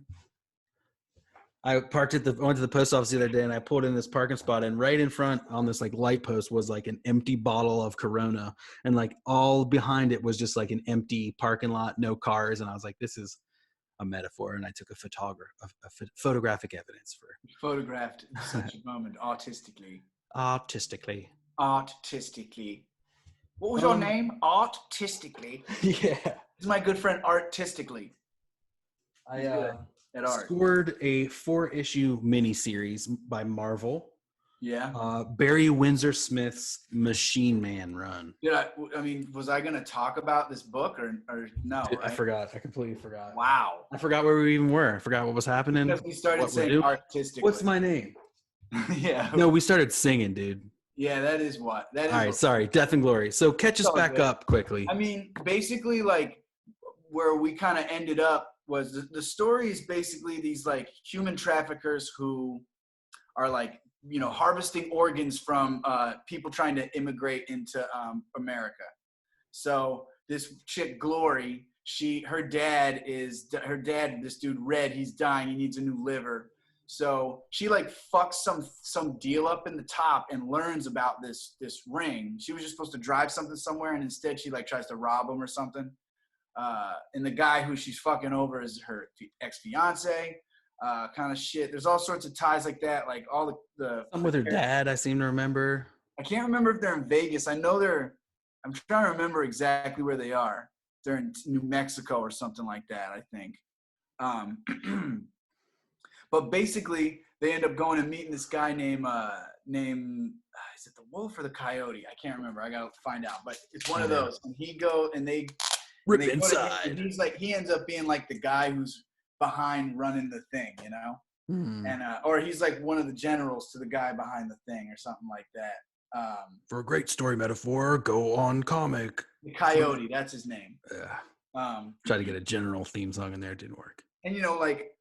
I went to the post office the other day and I pulled in this parking spot, and right in front on this like light post was like an empty bottle of Corona, and like all behind it was just like an empty parking lot, no cars. And I was like, this is a metaphor. And I took a photographic evidence for. Photographed such a moment artistically. What was your name? Artistically. Yeah. This is my good friend Artistically. I scored a 4-issue miniseries by Marvel Yeah. Barry Windsor Smith's Machine Man run. Was I going to talk about this book or no? Dude, right? I forgot. I completely forgot. Wow. I forgot where we even were. I forgot what was happening. Because we started saying artistically. What's my name? Yeah. No, we started singing, dude. Yeah, that is what. That is. All right, sorry. Death and Glory. So catch us back up quickly. I mean, basically, like, where we kind of ended up was the story is basically these, like, human traffickers who are, like, you know, harvesting organs from people trying to immigrate into America. So this chick, Glory, her dad, this dude Red, he's dying. He needs a new liver. So she like fucks some deal up in the top and learns about this ring. She was just supposed to drive something somewhere, and instead she like tries to rob him or something. And the guy who she's fucking over is her ex-fiance. Kind of shit. There's all sorts of ties like that. Like all the I'm with her dad. I seem to remember. I can't remember if they're in Vegas. I know I'm trying to remember exactly where they are. They're in New Mexico or something like that, I think. But basically, they end up going and meeting this guy named is it the Wolf or the Coyote? I can't remember. I gotta find out. But it's one of those. And they rip inside. And he's like, he ends up being like the guy who's behind running the thing, you know. And or he's like one of the generals to the guy behind the thing or something like that. For a great story metaphor, go on comic. The Coyote, that's his name. Yeah. Tried to get a general theme song in there, it didn't work. And you know, like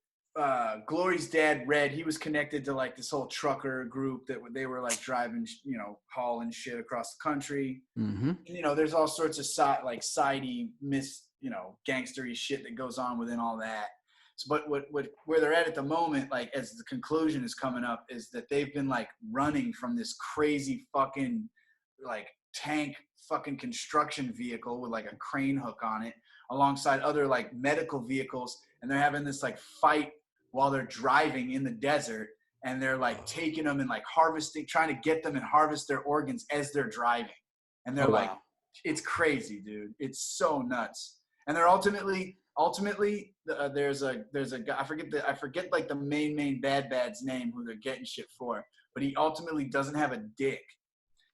Glory's dad, Red, he was connected to like this whole trucker group that they were like driving, you know, hauling shit across the country. And, you know, there's all sorts of sidey, gangstery shit that goes on within all that. But where they're at the moment, like as the conclusion is coming up, is that they've been like running from this crazy fucking like tank fucking construction vehicle with like a crane hook on it alongside other like medical vehicles, and they're having this like fight while they're driving in the desert, and they're like taking them and like harvesting, trying to get them and harvest their organs as they're driving, and they're like, it's crazy, dude, it's so nuts. And they're ultimately there's a guy, I forget like the main bad's name who they're getting shit for, but he ultimately doesn't have a dick,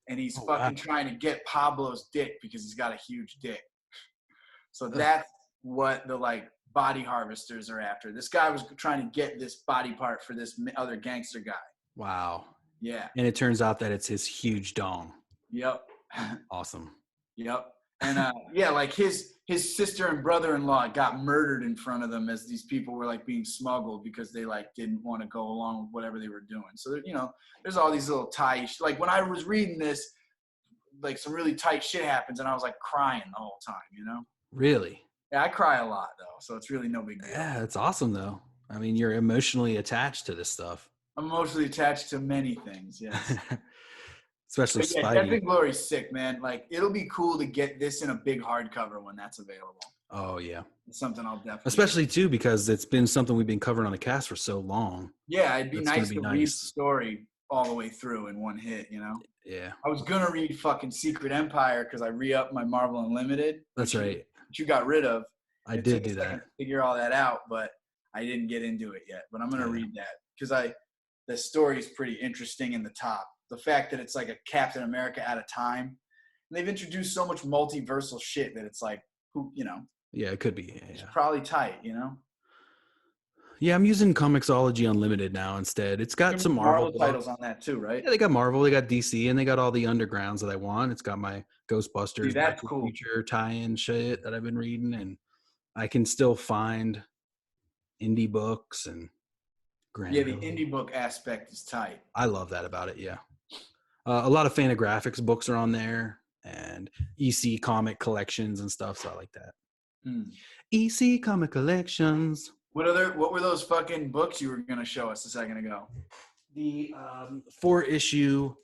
and he's trying to get Pablo's dick because he's got a huge dick. So that's what the like body harvesters are after. This guy was trying to get this body part for this other gangster guy. Wow. Yeah. And it turns out that it's his huge dong. Yep. Awesome. Yep. And yeah, like his sister and brother-in-law got murdered in front of them as these people were like being smuggled because they like didn't want to go along with whatever they were doing. So, you know, there's all these little like when I was reading this, like some really tight shit happens and I was like crying the whole time, you know? Really? Yeah, I cry a lot though, so it's really no big deal. Yeah, that's awesome though. I mean, you're emotionally attached to this stuff. I'm emotionally attached to many things, yes. Especially Spidey. Spidey. Death and Glory's sick, man. Like, it'll be cool to get this in a big hardcover when that's available. Oh, yeah. It's something I'll definitely Especially, too, because it's been something we've been covering on the cast for so long. Yeah, it'd be nice to read the story all the way through in one hit, you know? Yeah. I was going to read fucking Secret Empire because I re-upped my Marvel Unlimited. That's right. Which you got rid of. I did do that. Figure all that out, but I didn't get into it yet. But I'm going to read that because the story is pretty interesting in the top. The fact that it's like a Captain America at a time. And they've introduced so much multiversal shit that it's like, who, you know. Yeah, it could be. Yeah, it's probably tight, you know. Yeah, I'm using Comixology Unlimited now instead. It's got some Marvel titles on that too, right? Yeah, they got Marvel, they got DC, and they got all the undergrounds that I want. It's got my Ghostbusters, that's cool. Future tie-in shit that I've been reading, and I can still find indie books and Grendel. Yeah, the indie book aspect is tight. I love that about it, yeah. A lot of Fantagraphics books are on there, and EC comic collections and stuff, so I like that. EC comic collections. What were those fucking books you were going to show us a second ago? The 4-issue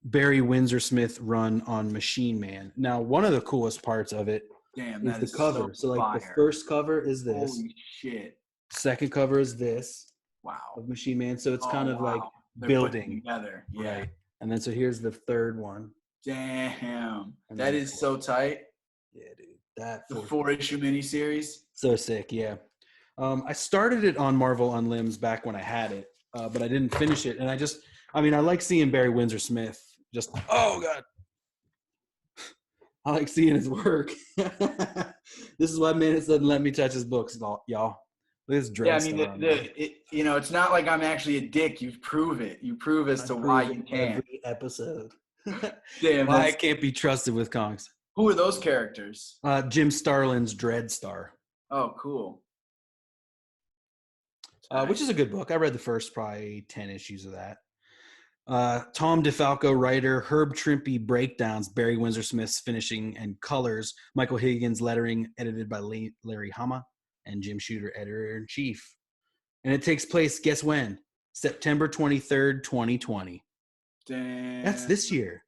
Barry Windsor Smith run on Machine Man. Now, one of the coolest parts of it is the cover. So like the first cover is this. Holy shit. Second cover is this. Wow. Of Machine Man. So it's kind of like building together. Yeah. Right. And then so here's the third one. Damn. That is so tight. Yeah, dude. That the 4-issue miniseries. So sick, yeah. I started it on Marvel Unlims back when I had it, but I didn't finish it. And I mean, I like seeing Barry Windsor Smith. Just oh god, I like seeing his work. This is why Manus doesn't let me touch his books, y'all. Look at this dread. Yeah, I mean, it's not like I'm actually a dick. You prove it. You prove as to why you can't. Every episode. Damn, why I can't be trusted with conks. Who are those characters? Jim Starlin's Dreadstar. Oh, cool. Which is a good book. I read the first probably 10 issues of that. Tom DeFalco writer, Herb Trimpe breakdowns, Barry Windsor Smith's finishing and colors, Michael Higgins lettering, edited by Larry Hama, and Jim Shooter, editor-in-chief. And it takes place, guess when? September 23rd, 2020. Damn. That's this year.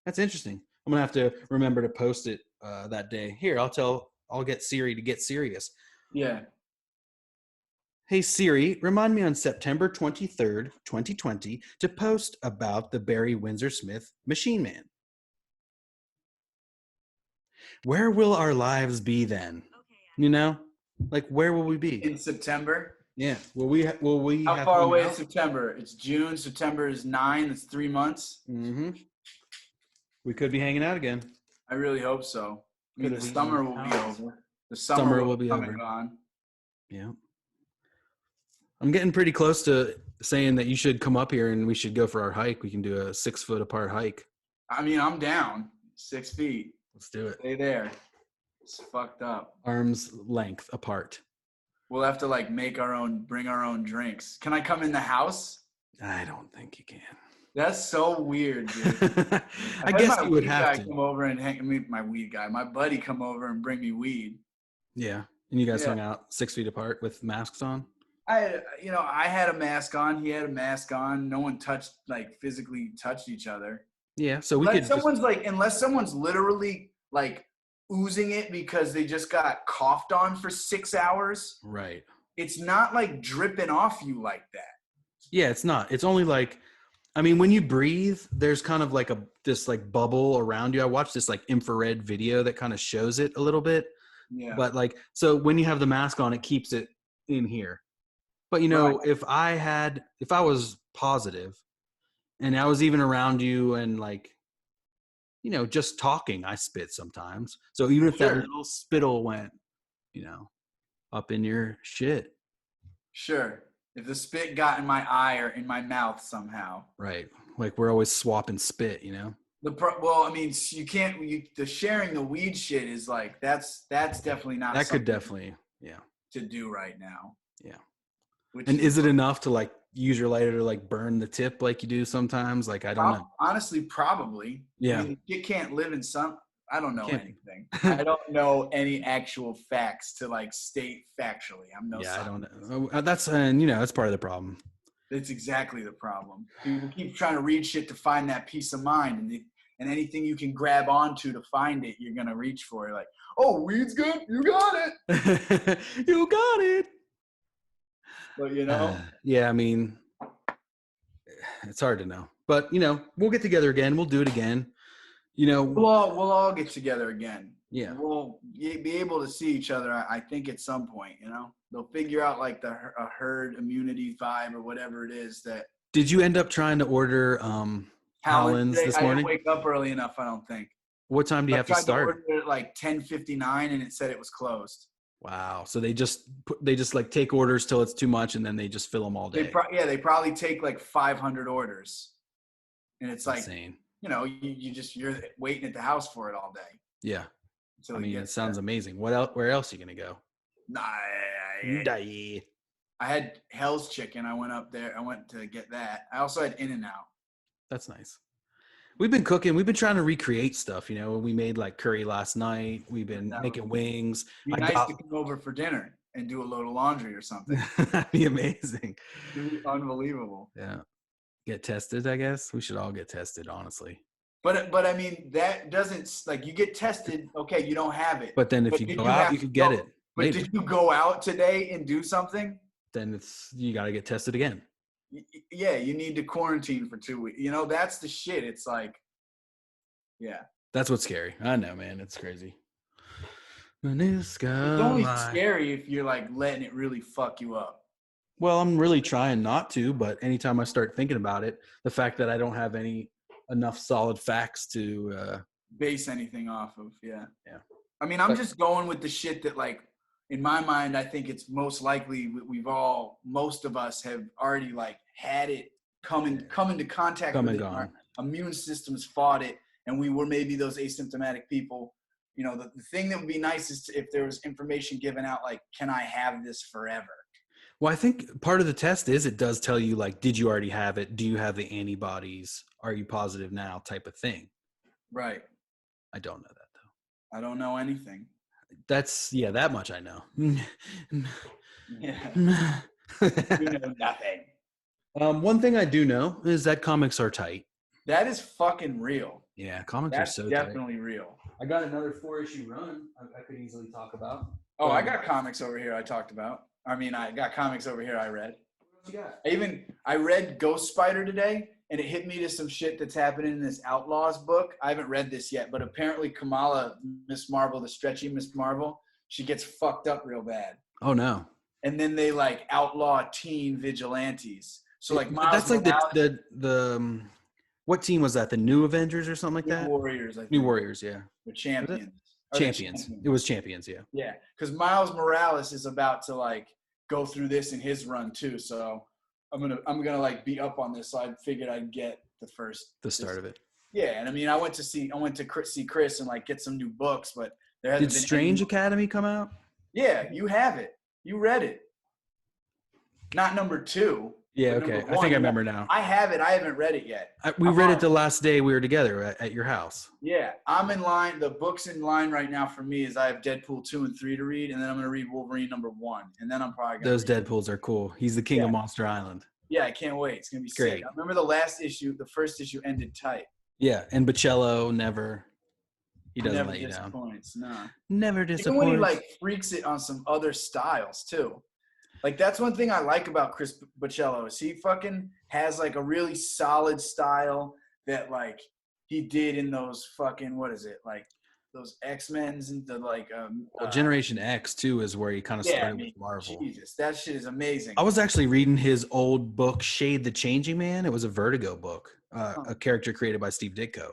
That's interesting. I'm going to have to remember to post it that day. Here, I'll get Siri to get serious. Yeah. Hey Siri, remind me on September 23rd, 2020 to post about the Barry Windsor Smith Machine Man. Where will our lives be then? You know? Like, where will we be? In September? Yeah. Will we How far away is September? It's June. September is 9. That's 3 months. Mm-hmm. We could be hanging out again. I really hope so. I mean, the summer will be over. The Summer will be over. Gone. Yeah. I'm getting pretty close to saying that you should come up here and we should go for our hike. We can do a 6 foot apart hike. I mean, I'm down. 6 feet. Let's do it. Stay there. It's fucked up. Arm's length apart. We'll have to bring our own drinks. Can I come in the house? I don't think you can. That's so weird, dude. I guess you would have to come over and my buddy come over and bring me weed. Yeah. And you guys hung out 6 feet apart with masks on? I had a mask on. He had a mask on. No one physically touched each other. Yeah, so unless someone's literally like oozing it because they just got coughed on for 6 hours. Right. It's not like dripping off you like that. Yeah, it's not. It's only like, I mean, when you breathe, there's kind of like this bubble around you. I watched this like infrared video that kind of shows it a little bit. Yeah. But so when you have the mask on, it keeps it in here. But right. if I was positive and I was even around you and just talking, I spit sometimes. So even if that little spittle went, up in your shit. Sure. If the spit got in my eye or in my mouth somehow. Right. Like we're always swapping spit, you can't, the sharing the weed shit is that's definitely not that could definitely, to do right now. Yeah. And is it enough to use your lighter to burn the tip like you do sometimes? I don't know. Honestly, probably. Yeah. I mean, you can't live in I don't know anything. I don't know any actual facts to state factually. I'm no scientist. I don't know. That's part of the problem. That's exactly the problem. People keep trying to read shit to find that peace of mind, and anything you can grab onto to find it, you're gonna reach for. You're like, oh, weed's good. You got it. You got it. But yeah, I mean, it's hard to know. But we'll get together again. We'll do it again. We'll all get together again. Yeah, we'll be able to see each other. I think at some point, they'll figure out a herd immunity vibe or whatever it is that. Did you end up trying to order Howland's this morning? I didn't wake up early enough. I don't think. What time do you have to start? I ordered at 10:59 and it said it was closed. Wow. So they just take orders till it's too much and then they just fill them all day. They probably take 500 orders. And it's insane. You're waiting at the house for it all day. Yeah. I mean, it sounds amazing. What else? Where else are you going to go? I had Hell's Chicken. I went up there. I went to get that. I also had In-N-Out. That's nice. We've been cooking. We've been trying to recreate stuff. We made curry last night. We've been making wings. It'd be nice to come over for dinner and do a load of laundry or something. That'd be amazing. It'd be unbelievable. Yeah. Get tested, I guess. We should all get tested, honestly. But I mean, that doesn't you get tested. Okay, you don't have it. But then if you go out, you could get it. But later. Did you go out today and do something? Then you got to get tested again. Yeah, you need to quarantine for 2 weeks. That's the shit. It's yeah. That's what's scary. I know, man. It's crazy. It's only scary if you're letting it really fuck you up. Well, I'm really trying not to, but anytime I start thinking about it, the fact that I don't have enough solid facts to base anything off of. Yeah. Yeah. I mean, I'm just going with the shit that, like, in my mind, I think it's most likely most of us have already like had it come into contact with it. Our immune systems fought it, and we were maybe those asymptomatic people. You know, the thing that would be nice is if there was information given out, like, can I have this forever? Well, I think part of the test is it does tell you, like, did you already have it? Do you have the antibodies? Are you positive now? Type of thing. Right. I don't know that, though. I don't know anything. That much I know. Yeah. You know nothing. One thing I do know is that comics are tight. That is fucking real. Yeah, comics are so definitely tight. real. I got another 4-issue run I could easily talk about. Oh, I got comics over here I talked about. I mean, I got comics over here I read. What you got? I read Ghost Spider today, and it hit me to some shit that's happening in this Outlaws book. I haven't read this yet, but apparently Kamala, Miss Marvel, the stretchy Miss Marvel, she gets fucked up real bad. Oh, no. And then they, like, outlaw teen vigilantes. So, like, Miles that's like Morales, the what team was that? The New Avengers or something like that? Warriors, I think. New Warriors, yeah. The champions. Champions. It was Champions, yeah. Yeah, because Miles Morales is about to, like, go through this in his run too. So I'm gonna like be up on this. So I figured I'd get the start of it. Yeah, and I mean, I went to see Chris and like get some new books, but there hasn't been Strange Academy come out? Yeah, you have it. You read it. Not number 2. Yeah, okay. I think I remember now. I have it. I haven't read it yet. We read it the last day we were together at your house. Yeah, I'm in line. The book's in line right now for me is I have Deadpool 2 and 3 to read, and then I'm going to read Wolverine number 1, and then I'm probably going to Those Deadpools are cool. He's the king of Monster Island. Yeah, I can't wait. It's going to be great. Sick. I remember the first issue ended tight. Yeah, and Bocello he doesn't let you down. No. Never disappoints. Even when he like freaks it on some other styles too. Like, that's one thing I like about Chris Bocello is he fucking has, like, a really solid style that, like, he did in those fucking, what is it, like, those X-Men's and the, like, Generation X, too, is where he kind of started with Marvel. Jesus, that shit is amazing. I was actually reading his old book, Shade the Changing Man. It was a Vertigo book, a character created by Steve Ditko.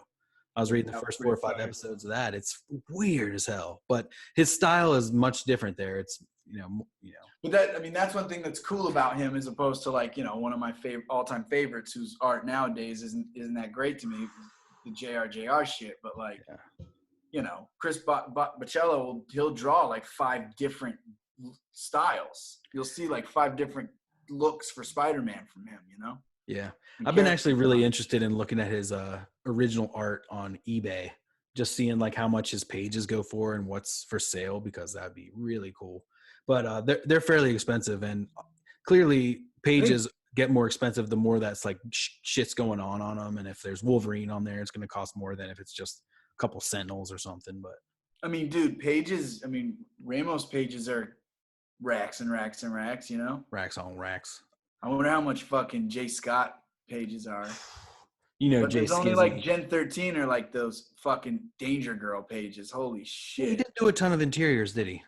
I was reading the first 4 or 5 episodes of that. It's weird as hell, but his style is much different there. It's, you know. But that's one thing that's cool about him as opposed to, like, one of my all-time favorites whose art nowadays isn't that great to me, the JRJR shit. But, like, Chris Bocello, he'll draw, like, 5 different styles. You'll see, like, 5 different looks for Spider-Man from him, Yeah. I've been actually really interested in looking at his original art on eBay, just seeing, like, how much his pages go for and what's for sale, because that'd be really cool. But they're fairly expensive, and clearly pages get more expensive the more that's like shit's going on them. And if there's Wolverine on there, it's going to cost more than if it's just a couple Sentinels or something. But I mean, dude, pages. I mean, Ramos pages are racks and racks and racks. Racks on racks. I wonder how much fucking Jay Scott pages are. But there's only like Gen 13 or like those fucking Danger Girl pages. Holy shit! He didn't do a ton of interiors, did he?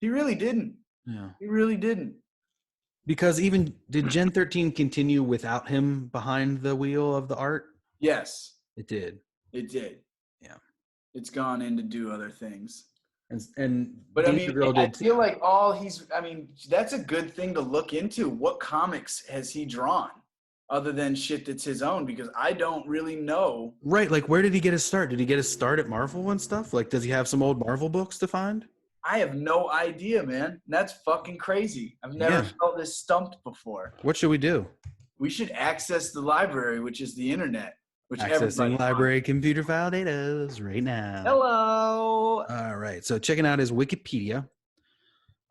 He really didn't. Yeah. He really didn't. Because did Gen 13 continue without him behind the wheel of the art? Yes. It did. It did. Yeah. It's gone in to do other things. But I feel like that's a good thing to look into. What comics has he drawn other than shit that's his own? Because I don't really know. Right. Like, where did he get his start? Did he get his start at Marvel and stuff? Like, does he have some old Marvel books to find? I have no idea, man. That's fucking crazy. I've never felt this stumped before. What should we do? We should access the library, which is the internet. Accessing library computer file data right now. Hello. All right. So checking out his Wikipedia.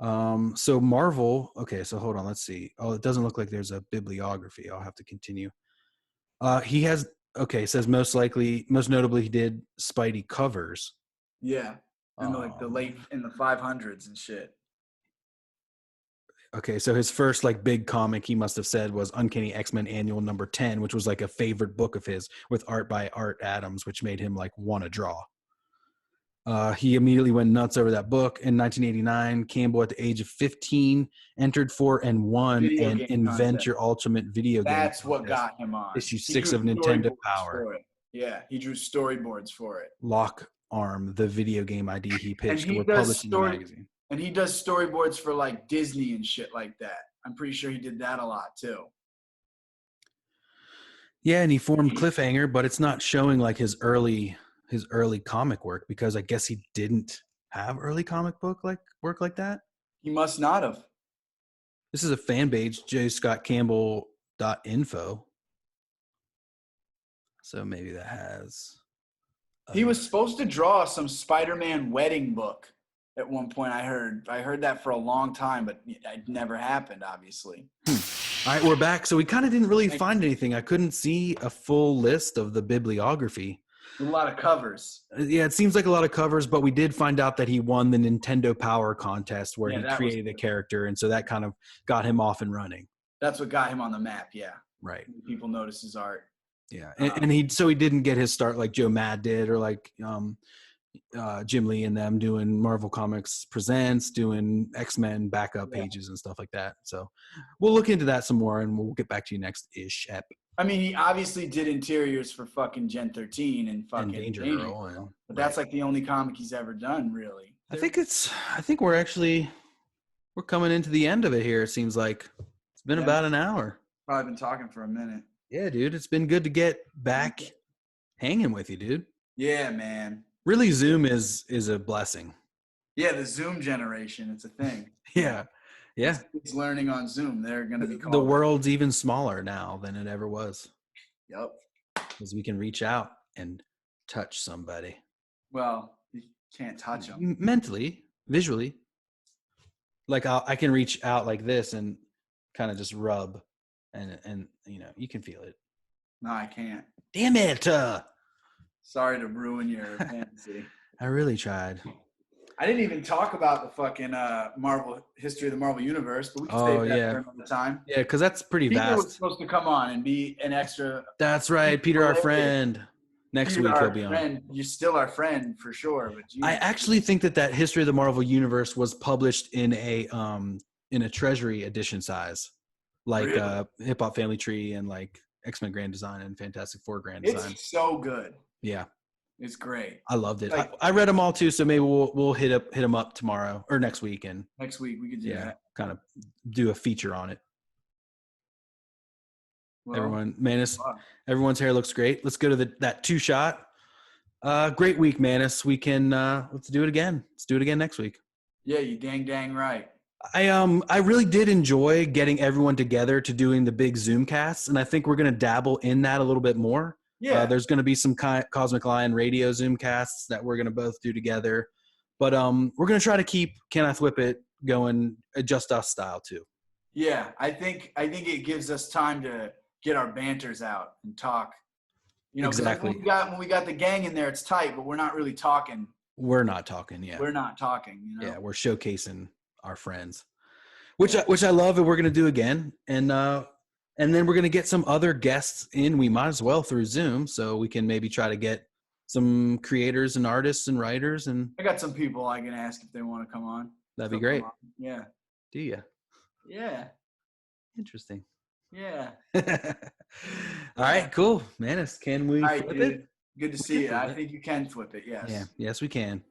So Marvel. Okay. So hold on. Let's see. Oh, it doesn't look like there's a bibliography. I'll have to continue. He has. Okay. It says most notably, he did Spidey covers. Yeah. And the late in the 500s and shit. Okay, so his first like big comic he must have said was Uncanny X-Men Annual number 10, which was like a favorite book of his with art by Art Adams, which made him like want to draw. He immediately went nuts over that book. In 1989, Campbell, at the age of 15, entered for and won Video an game Invent contest. Your Ultimate Video Game That's what contest. got him on. Issue He 6 drew of Nintendo storyboards Power. for it. Yeah, he drew storyboards for it. Lock Arm, the video game ID he pitched, he were does published in the magazine. And he does storyboards for like Disney and shit like that. I'm pretty sure he did that a lot too. Yeah, and he formed Cliffhanger, but it's not showing like his early comic work, because I guess he didn't have early comic book work like that. He must not have. This is a fan page, jscottcampbell.info. So maybe that has. He was supposed to draw some Spider-Man wedding book at one point. I heard that for a long time, but it never happened, obviously. All right, we're back. So we kind of didn't really find anything. I couldn't see a full list of the bibliography. A lot of covers. Yeah, it seems like a lot of covers, but we did find out that he won the Nintendo Power contest where he created a character, and so that kind of got him off and running. That's what got him on the map, yeah. Right. People notice his art. Yeah, and he didn't get his start like Joe Mad did, or like Jim Lee and them doing Marvel Comics Presents, doing X-Men backup pages and stuff like that. So we'll look into that some more, and we'll get back to you next-ish ep. I mean, he obviously did interiors for fucking Gen 13 and fucking Danger Girl. But that's like the only comic he's ever done, really. I think we're coming into the end of it here. It seems like it's been about an hour. Probably been talking for a minute. Yeah, dude, it's been good to get back hanging with you, dude. Yeah, man. Really, Zoom is a blessing. Yeah, the Zoom generation, it's a thing. Yeah. It's learning on Zoom. They're going to be called. The world's even smaller now than it ever was. Yep. Because we can reach out and touch somebody. Well, you can't touch them. Mentally, visually. Like I can reach out like this and kind of just rub. And you can feel it. No, I can't. Damn it! Sorry to ruin your fantasy. I really tried. I didn't even talk about the fucking Marvel history of the Marvel Universe, but we can save that for another time. Yeah, because that's pretty Peter vast. was supposed to come on and be an extra. That's right, Peter, our friend. Next week he'll be on. You're still our friend for sure. But I actually think that history of the Marvel Universe was published in a Treasury edition size. Like really? Hip Hop Family Tree and like X-Men Grand Design and Fantastic Four Grand Design. It's so good. Yeah, it's great. I loved it. Like, I read them all too, so maybe we'll hit them up tomorrow or next week, and next week we could do that. Kind of do a feature on it. Well, everyone's hair looks great. Let's go to that 2-shot. Great week, Manus. We can let's do it again. Let's do it again next week. Yeah, you dang right. I really did enjoy getting everyone together to doing the big Zoom casts, and I think we're going to dabble in that a little bit more. Yeah. There's going to be some Cosmic Lion radio Zoom casts that we're going to both do together, but we're going to try to keep Can I Thwipp It going just us style too. Yeah, I think it gives us time to get our banters out and talk. Exactly. When we got the gang in there, it's tight, but we're not really talking. We're not talking. Yeah. We're not talking. Yeah, we're showcasing our friends, which I love, and we're gonna do again, and then we're gonna get some other guests in. We might as well through Zoom, so we can maybe try to get some creators and artists and writers. And I got some people I can ask if they want to come on. That'd be great. Yeah. Do you? Yeah. Interesting. Yeah. All right, cool. Manus, can we flip it? Good to see you. I think you can flip it. Yes. Yeah. Yes, we can.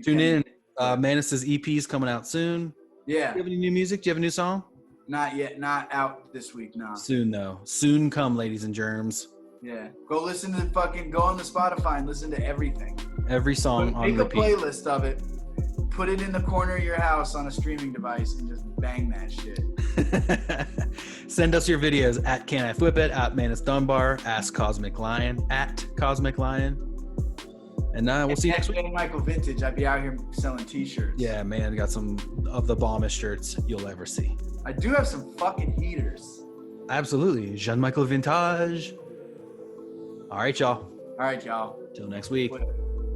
Tune in. Manus's EP is coming out soon. Yeah. Do you have any new music? Do you have a new song? Not yet. Not out this week. No. Soon though. Soon come, ladies and germs. Yeah. Go on the Spotify and listen to everything. Every song on repeat. Make a playlist of it. Put it in the corner of your house on a streaming device and just bang that shit. Send us your videos at Can I Thwipp It, at Manus Dunbar, Ask Cosmic Lion, at Cosmic Lion. And we'll see you next week. Michael Vintage. I'd be out here selling t-shirts. Yeah, man. Got some of the bombest shirts you'll ever see. I do have some fucking heaters. Absolutely. Jean-Michael Vintage. All right, y'all. Till Till next week.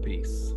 Peace.